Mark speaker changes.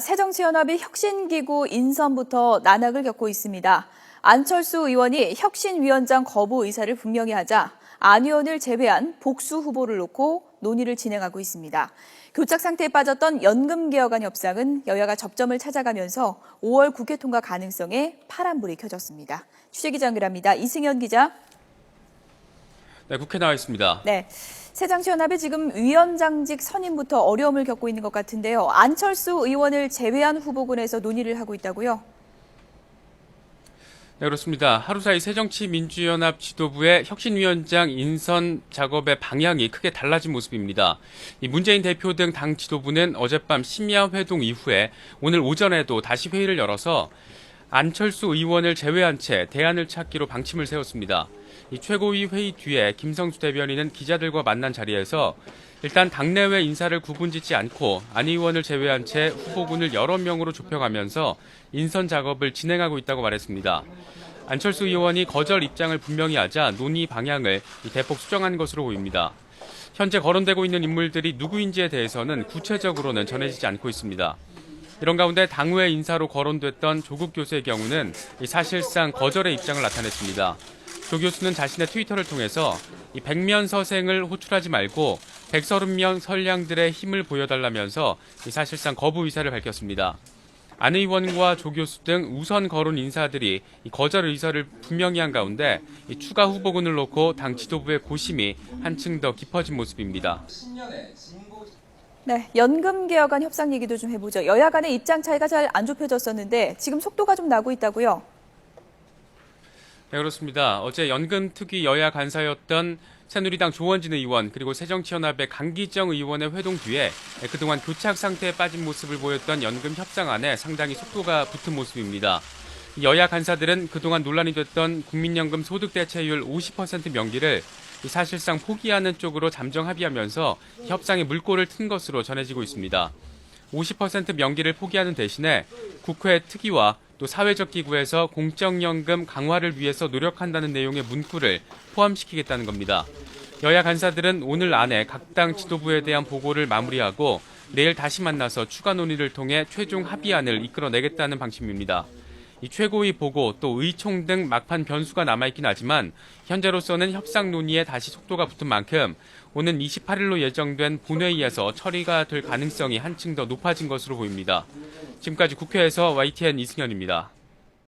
Speaker 1: 새정치연합이 혁신기구 인선부터 난항을 겪고 있습니다. 안철수 의원이 혁신위원장 거부 의사를 분명히 하자 안 의원을 제외한 복수 후보를 놓고 논의를 진행하고 있습니다. 교착 상태에 빠졌던 연금개혁안 협상은 여야가 접점을 찾아가면서 5월 국회 통과 가능성에 파란불이 켜졌습니다. 취재기자 연결합니다. 이승현 기자.
Speaker 2: 네, 국회 나와 있습니다.
Speaker 1: 네. 새정치연합이 지금 위원장직 선임부터 어려움을 겪고 있는 것 같은데요. 안철수 의원을 제외한 후보군에서 논의를 하고 있다고요?
Speaker 2: 네, 그렇습니다. 하루 사이 새정치민주연합 지도부의 혁신위원장 인선 작업의 방향이 크게 달라진 모습입니다. 이 문재인 대표 등 당 지도부는 어젯밤 심야 회동 이후에 오늘 오전에도 다시 회의를 열어서 안철수 의원을 제외한 채 대안을 찾기로 방침을 세웠습니다. 이 최고위 회의 뒤에 김성수 대변인은 기자들과 만난 자리에서 일단 당내외 인사를 구분짓지 않고 안 의원을 제외한 채 후보군을 여러 명으로 좁혀가면서 인선 작업을 진행하고 있다고 말했습니다. 안철수 의원이 거절 입장을 분명히 하자 논의 방향을 대폭 수정한 것으로 보입니다. 현재 거론되고 있는 인물들이 누구인지에 대해서는 구체적으로는 전해지지 않고 있습니다. 이런 가운데 당외 인사로 거론됐던 조국 교수의 경우는 사실상 거절의 입장을 나타냈습니다. 조 교수는 자신의 트위터를 통해서 100면 서생을 호출하지 말고 130명 선량들의 힘을 보여달라면서 사실상 거부 의사를 밝혔습니다. 안 의원과 조 교수 등 우선 거론 인사들이 거절 의사를 분명히 한 가운데 추가 후보군을 놓고 당 지도부의 고심이 한층 더 깊어진 모습입니다.
Speaker 1: 네, 연금개혁안 협상 얘기도 좀 해보죠. 여야 간의 입장 차이가 잘 안 좁혀졌었는데 지금 속도가 좀 나고 있다고요?
Speaker 2: 네, 그렇습니다. 어제 연금특위 여야 간사였던 새누리당 조원진 의원 그리고 새정치연합의 강기정 의원의 회동 뒤에 그동안 교착 상태에 빠진 모습을 보였던 연금 협상안에 상당히 속도가 붙은 모습입니다. 여야 간사들은 그동안 논란이 됐던 국민연금 소득대체율 50% 명기를 사실상 포기하는 쪽으로 잠정 합의하면서 협상에 물꼬를 튼 것으로 전해지고 있습니다. 50% 명기를 포기하는 대신에 국회 특위와 또 사회적 기구에서 공적연금 강화를 위해서 노력한다는 내용의 문구를 포함시키겠다는 겁니다. 여야 간사들은 오늘 안에 각 당 지도부에 대한 보고를 마무리하고 내일 다시 만나서 추가 논의를 통해 최종 합의안을 이끌어내겠다는 방침입니다. 이 최고위 보고 또 의총 등 막판 변수가 남아있긴 하지만 현재로서는 협상 논의에 다시 속도가 붙은 만큼 오는 28일로 예정된 본회의에서 처리가 될 가능성이 한층 더 높아진 것으로 보입니다. 지금까지 국회에서 YTN 이승현입니다.